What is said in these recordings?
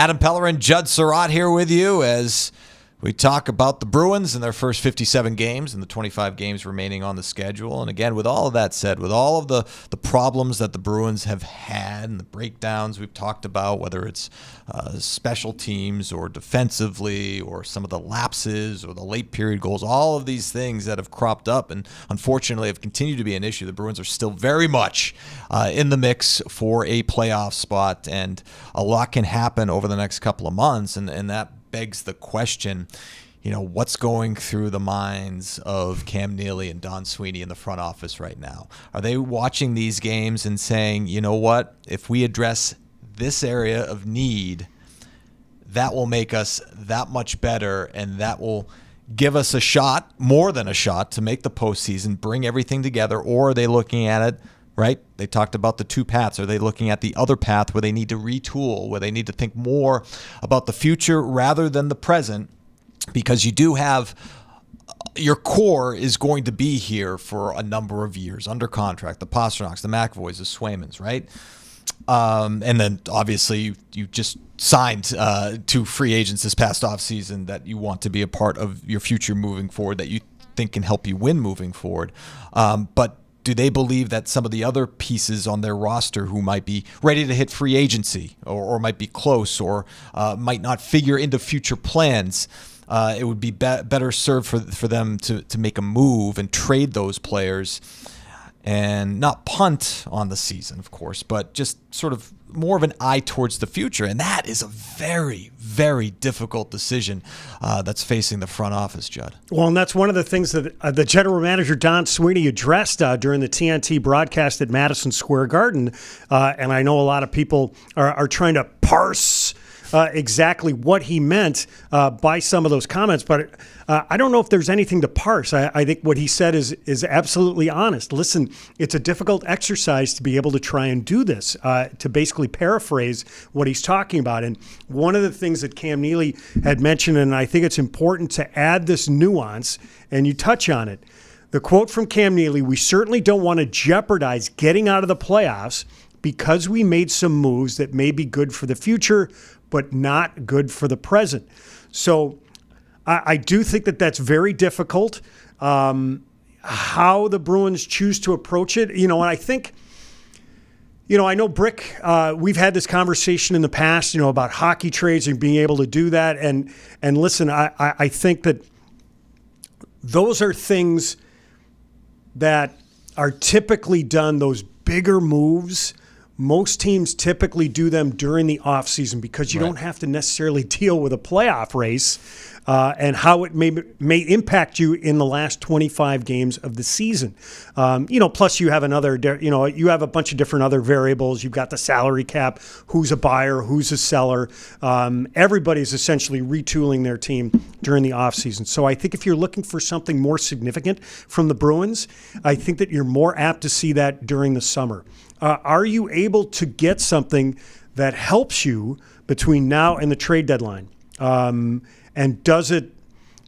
Adam Pellerin, Judd Sirott here with you as we talk about the Bruins and their first 57 games and the 25 games remaining on the schedule. And again, with all of that said, with all of the problems that the Bruins have had and the breakdowns we've talked about, whether it's special teams or defensively or some of the lapses or the late period goals, all of these things that have cropped up and unfortunately have continued to be an issue, the Bruins are still very much in the mix for a playoff spot, and a lot can happen over the next couple of months, and that begs the question, what's going through the minds of Cam Neely and Don Sweeney in the front office right now? Are they watching these games and saying, you know what, if we address this area of need, that will make us that much better, and that will give us a shot, more than a shot, to make the postseason, bring everything together? Or are they looking at it, right? They talked about the two paths. Are they looking at the other path where they need to retool, where they need to think more about the future rather than the present? Because you do have your core is going to be here for a number of years under contract. The Pasternaks, the McAvoys, the Swaymans, right? And then obviously you just signed 2 free agents this past offseason that you want to be a part of your future moving forward, that you think can help you win moving forward. But do they believe that some of the other pieces on their roster who might be ready to hit free agency or might be close or might not figure into future plans, it would be better served for them to make a move and trade those players and not punt on the season, of course, but just sort of more of an eye towards the future? And that is a very, very difficult decision that's facing the front office, Judd. Well, and that's one of the things that the general manager, Don Sweeney, addressed during the TNT broadcast at Madison Square Garden. And I know a lot of people are trying to parse exactly what he meant by some of those comments, but I don't know if there's anything to parse. I think what he said is absolutely honest. Listen, it's a difficult exercise to be able to try and do this, to basically paraphrase what he's talking about. And one of the things that Cam Neely had mentioned, and I think it's important to add this nuance, and you touch on it. The quote from Cam Neely: "We certainly don't want to jeopardize getting out of the playoffs because we made some moves that may be good for the future, but not good for the present." So I do think that that's very difficult, how the Bruins choose to approach it. And I think, I know, Brick, we've had this conversation in the past, about hockey trades and being able to do that. And listen, I think that those are things that are typically done, those bigger moves. Most teams typically do them during the offseason because you don't have to necessarily deal with a playoff race and how it may impact you in the last 25 games of the season. Plus you have you have a bunch of different other variables. You've got the salary cap, who's a buyer, who's a seller. Everybody's essentially retooling their team during the offseason. So I think if you're looking for something more significant from the Bruins, I think that you're more apt to see that during the summer. Are you able to get something that helps you between now and the trade deadline? And does it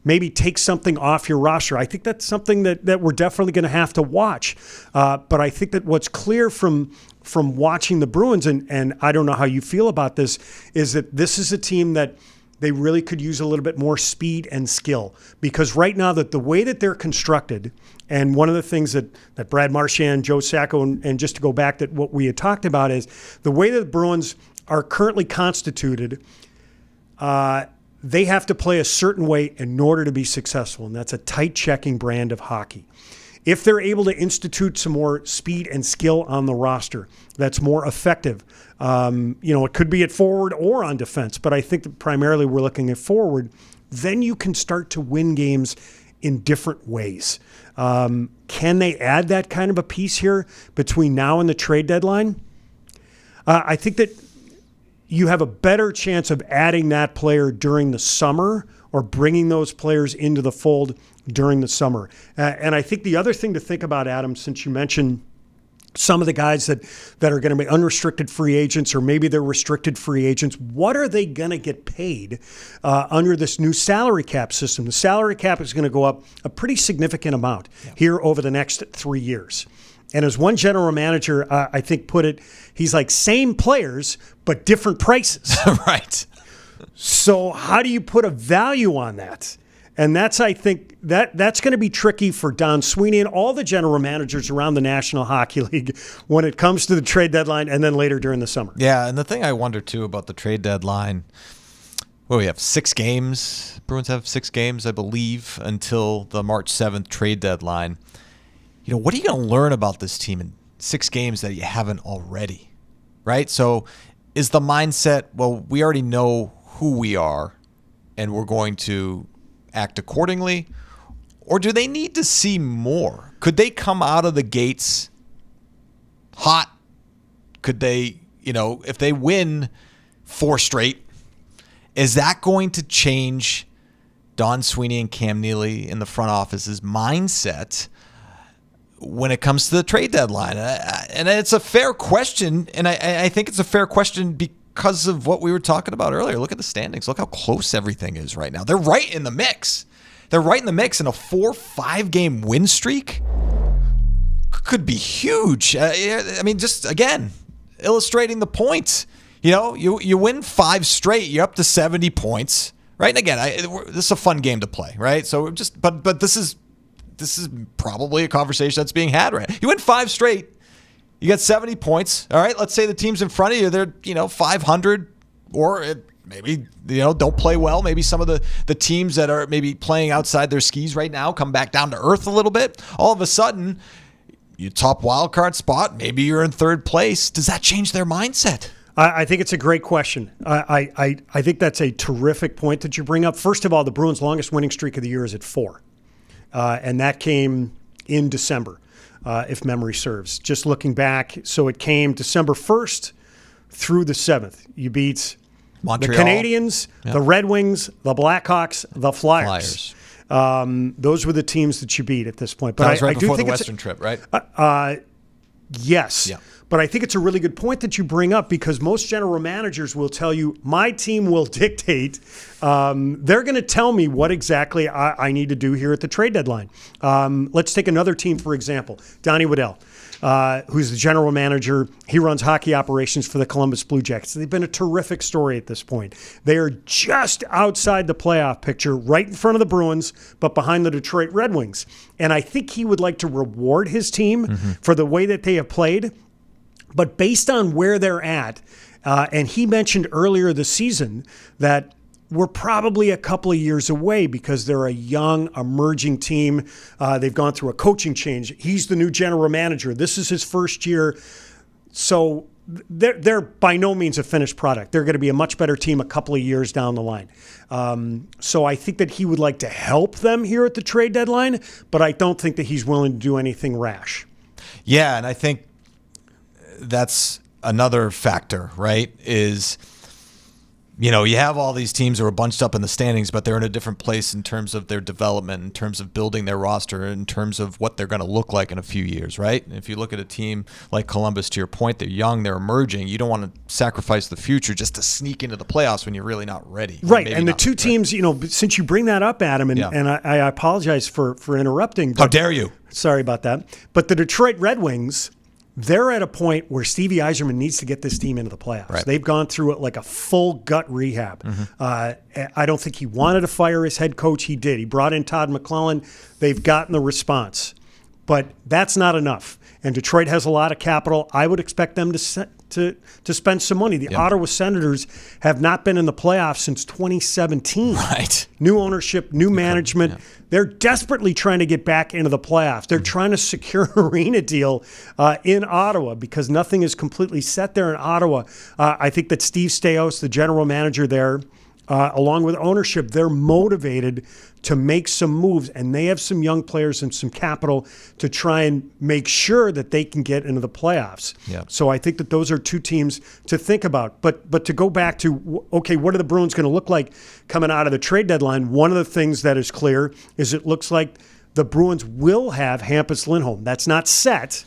maybe take something off your roster? I think that's something that we're definitely going to have to watch. But I think that what's clear from watching the Bruins, and I don't know how you feel about this, is that this is a team that they really could use a little bit more speed and skill. Because right now, that the way that they're constructed, and one of the things that Brad Marchand, Joe Sacco, and just to go back to what we had talked about, is the way that the Bruins are currently constituted, they have to play a certain way in order to be successful, and that's a tight checking brand of hockey. If they're able to institute some more speed and skill on the roster, that's more effective. It could be at forward or on defense, but I think that primarily we're looking at forward. Then you can start to win games in different ways. Can they add that kind of a piece here between now and the trade deadline? I think that you have a better chance of adding that player during the summer or bringing those players into the fold during the summer. And I think the other thing to think about, Adam, since you mentioned some of the guys that are going to be unrestricted free agents, or maybe they're restricted free agents, what are they going to get paid under this new salary cap system? The salary cap is going to go up a pretty significant amount here over the next 3 years. And as one general manager, I think, put it, he's like, same players, but different prices. Right. So how do you put a value on that? And I think that's going to be tricky for Don Sweeney and all the general managers around the National Hockey League when it comes to the trade deadline and then later during the summer. Yeah, and the thing I wonder, too, about the trade deadline, we have 6 games. Bruins have 6 games, I believe, until the March 7th trade deadline. What are you going to learn about this team in 6 games that you haven't already, right? So is the mindset, well, we already know who we are and we're going to act accordingly, or do they need to see more? Could they come out of the gates hot? Could they, if they win 4 straight, is that going to change Don Sweeney and Cam Neely in the front office's mindset when it comes to the trade deadline? And it's a fair question, and I think it's a fair question because of what we were talking about earlier. Look at the standings. Look how close everything is right now. They're right in the mix. They're right in the mix, and a 4-5 game win streak could be huge. Just again, illustrating the point. You win 5 straight, you're up to 70 points, right? And again, this is a fun game to play, right? So but this is probably a conversation that's being had, right? You win 5 straight. You got 70 points. All right, let's say the teams in front of you, they're 500, or maybe don't play well. Maybe some of the teams that are maybe playing outside their skis right now come back down to earth a little bit. All of a sudden, you top wild card spot. Maybe you're in 3rd place. Does that change their mindset? I think it's a great question. I think that's a terrific point that you bring up. First of all, the Bruins' longest winning streak of the year is at 4, and that came in December. If memory serves. Just looking back, so it came December 1st through the 7th. You beat Montreal, the Canadiens, the Red Wings, the Blackhawks, the Flyers. Those were the teams that you beat at this point. But that was right I before do think the Western trip, right? Yes. Yeah. But I think it's a really good point that you bring up, because most general managers will tell you, my team will dictate. They're going to tell me what exactly I need to do here at the trade deadline. Let's take another team, for example, Donnie Waddell, who's the general manager. He runs hockey operations for the Columbus Blue Jackets. They've been a terrific story at this point. They are just outside the playoff picture, right in front of the Bruins, but behind the Detroit Red Wings. And I think he would like to reward his team for the way that they have played. But based on where they're at, and he mentioned earlier this season that we're probably a couple of years away because they're a young, emerging team. They've gone through a coaching change. He's the new general manager. This is his first year. So they're by no means a finished product. They're going to be a much better team a couple of years down the line. So I think that he would like to help them here at the trade deadline, but I don't think that he's willing to do anything rash. Yeah, and I think that's another factor, right? Is, you have all these teams that are bunched up in the standings, but they're in a different place in terms of their development, in terms of building their roster, in terms of what they're going to look like in a few years, right? And if you look at a team like Columbus, to your point, they're young, they're emerging. You don't want to sacrifice the future just to sneak into the playoffs when you're really not ready. Right, and the two teams, since you bring that up, Adam, and I apologize for interrupting. How dare you? Sorry about that. But the Detroit Red Wings, they're at a point where Stevie Yzerman needs to get this team into the playoffs. Right. They've gone through it like a full gut rehab. I don't think he wanted to fire his head coach. He did. He brought in Todd McClellan. They've gotten the response. But that's not enough. And Detroit has a lot of capital. I would expect them to spend some money. The Ottawa Senators have not been in the playoffs since 2017. Right. New ownership, new management. They're desperately trying to get back into the playoffs. They're trying to secure an arena deal in Ottawa because nothing is completely set there in Ottawa. I think that Steve Staios, the general manager there, along with ownership, they're motivated to make some moves, and they have some young players and some capital to try and make sure that they can get into the playoffs. Yeah. So I think that those are two teams to think about. But to go back to, okay, what are the Bruins going to look like coming out of the trade deadline? One of the things that is clear is it looks like the Bruins will have Hampus Lindholm. That's not set,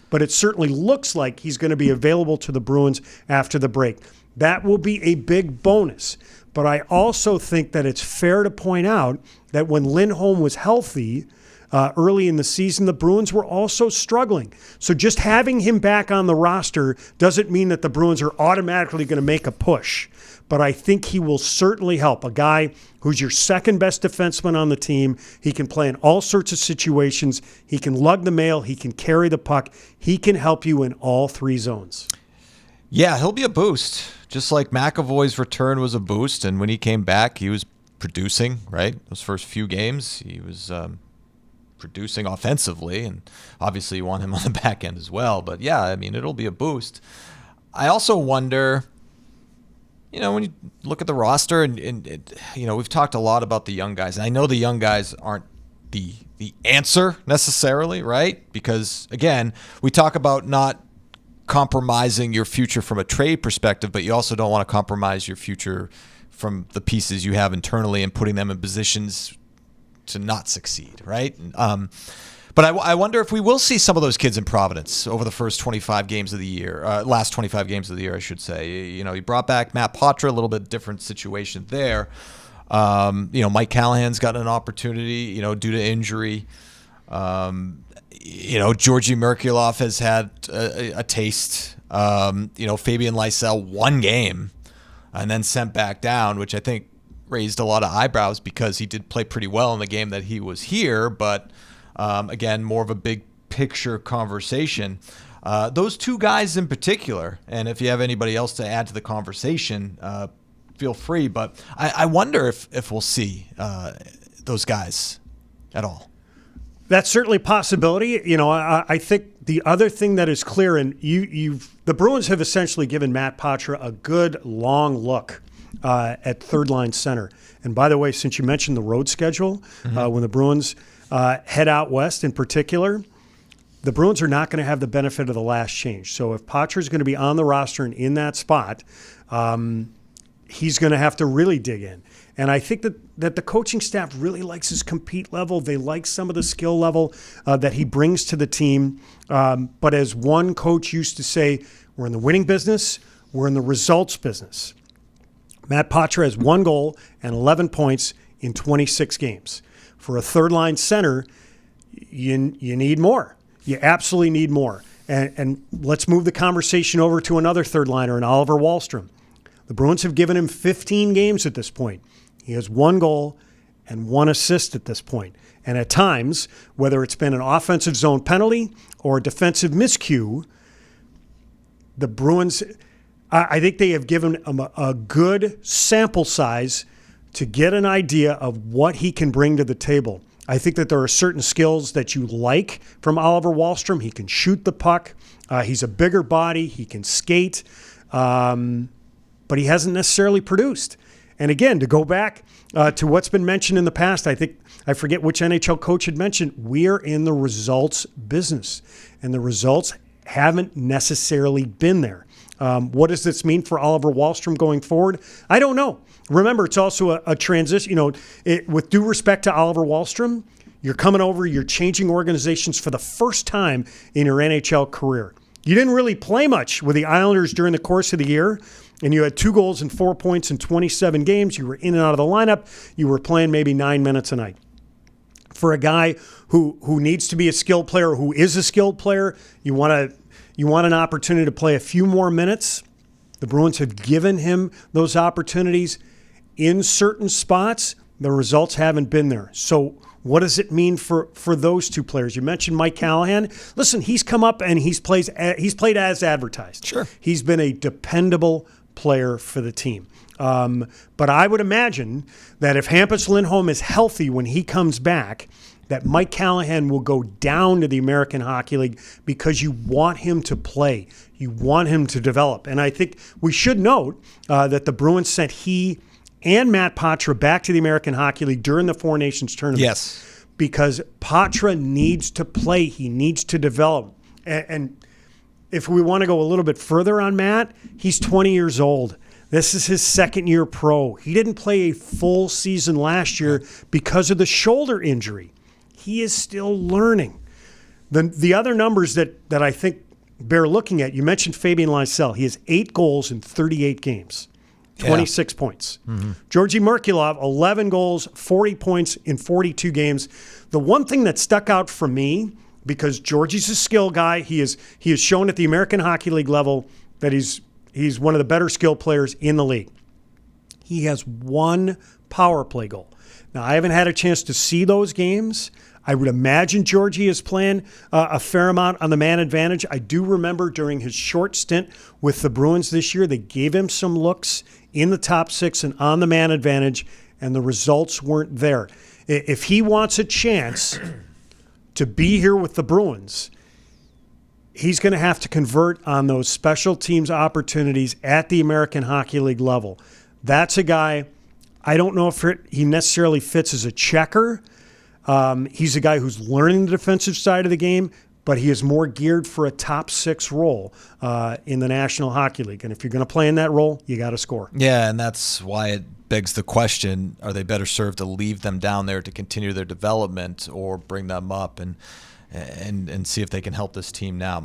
but it certainly looks like he's going to be available to the Bruins after the break. That will be a big bonus. But I also think that it's fair to point out that when Lindholm was healthy, early in the season, the Bruins were also struggling. So just having him back on the roster doesn't mean that the Bruins are automatically going to make a push. But I think he will certainly help. A guy who's your second best defenseman on the team. He can play in all sorts of situations. He can lug the mail. He can carry the puck. He can help you in all three zones. Yeah, he'll be a boost. Just like McAvoy's return was a boost. And when he came back, he was producing, right? Those first few games, he was producing offensively. And obviously you want him on the back end as well. But yeah, I mean, it'll be a boost. I also wonder... when you look at the roster and we've talked a lot about the young guys. And I know the young guys aren't the answer necessarily, right? Because, again, we talk about not compromising your future from a trade perspective, but you also don't want to compromise your future from the pieces you have internally and putting them in positions to not succeed, right? But I wonder if we will see some of those kids in Providence over the first 25 games of the year, last 25 games of the year, I should say. He brought back Matt Poitras, a little bit different situation there. Mike Callahan's got an opportunity, due to injury. Georgii Merkulov has had a taste. Fabian Lysell one game and then sent back down, which I think raised a lot of eyebrows because he did play pretty well in the game that he was here, but... again, more of a big picture conversation. Those two guys in particular, and if you have anybody else to add to the conversation, feel free. But I wonder if we'll see those guys at all. That's certainly a possibility. I think the other thing that is clear, and the Bruins have essentially given Matt Poitras a good long look at third line center. And by the way, since you mentioned the road schedule, when the Bruins head out west in particular, the Bruins are not going to have the benefit of the last change. So if Poitras is going to be on the roster and in that spot, he's going to have to really dig in. And I think that the coaching staff really likes his compete level. They like some of the skill level that he brings to the team. But as one coach used to say, we're in the winning business, we're in the results business. Matt Poitras has 1 goal and 11 points in 26 games. For a third-line center, you need more. You absolutely need more. And let's move the conversation over to another third-liner, in Oliver Wahlstrom. The Bruins have given him 15 games at this point. He has 1 goal and 1 assist at this point. And at times, whether it's been an offensive zone penalty or a defensive miscue, the Bruins, I think they have given him a good sample size to get an idea of what he can bring to the table. I think that there are certain skills that you like from Oliver Wahlstrom. He can shoot the puck. He's a bigger body. He can skate. But he hasn't necessarily produced. And again, to go back to what's been mentioned in the past, I forget which NHL coach had mentioned, we're in the results business. And the results haven't necessarily been there. What does this mean for Oliver Wahlstrom going forward? I don't know. Remember, it's also a transition. With due respect to Oliver Wahlstrom, you're coming over, you're changing organizations for the first time in your NHL career. You didn't really play much with the Islanders during the course of the year, and you had 2 goals and 4 points in 27 games. You were in and out of the lineup. You were playing maybe 9 minutes a night. For a guy who needs to be a skilled player, who is a skilled player, you want an opportunity to play a few more minutes. The Bruins have given him those opportunities in certain spots. The results haven't been there. So what does it mean for those two players? You mentioned Mike Callahan. Listen, he's come up and he's played as advertised. Sure. He's been a dependable player for the team. But I would imagine that if Hampus Lindholm is healthy when he comes back, that Mike Callahan will go down to the American Hockey League because you want him to play. You want him to develop. And I think we should note that the Bruins sent he and Matt Poitras back to the American Hockey League during the Four Nations tournament. Yes. Because Poitras needs to play. He needs to develop. And if we want to go a little bit further on Matt, he's 20 years old. This is his second year pro. He didn't play a full season last year because of the shoulder injury. He is still learning. The other numbers that I think bear looking at, you mentioned Fabian Lysell. He has 8 goals in 38 games. 26 points. Georgii Merkulov, 11 goals, 40 points in 42 games. The one thing that stuck out for me, because Georgie's a skill guy, he has shown at the American Hockey League level that he's one of the better skill players in the league. He has 1 power play goal. Now, I haven't had a chance to see those games. I would imagine Georgii is playing a fair amount on the man advantage. I do remember during his short stint with the Bruins this year, they gave him some looks in the top 6 and on the man advantage, and the results weren't there. If he wants a chance to be here with the Bruins, he's going to have to convert on those special teams opportunities at the American Hockey League level. That's a guy, I don't know if he necessarily fits as a checker. He's a guy who's learning the defensive side of the game, but he is more geared for a top 6 role in the National Hockey League. And if you're going to play in that role, you got to score. Yeah, and that's why it begs the question, are they better served to leave them down there to continue their development or bring them up and see if they can help this team now?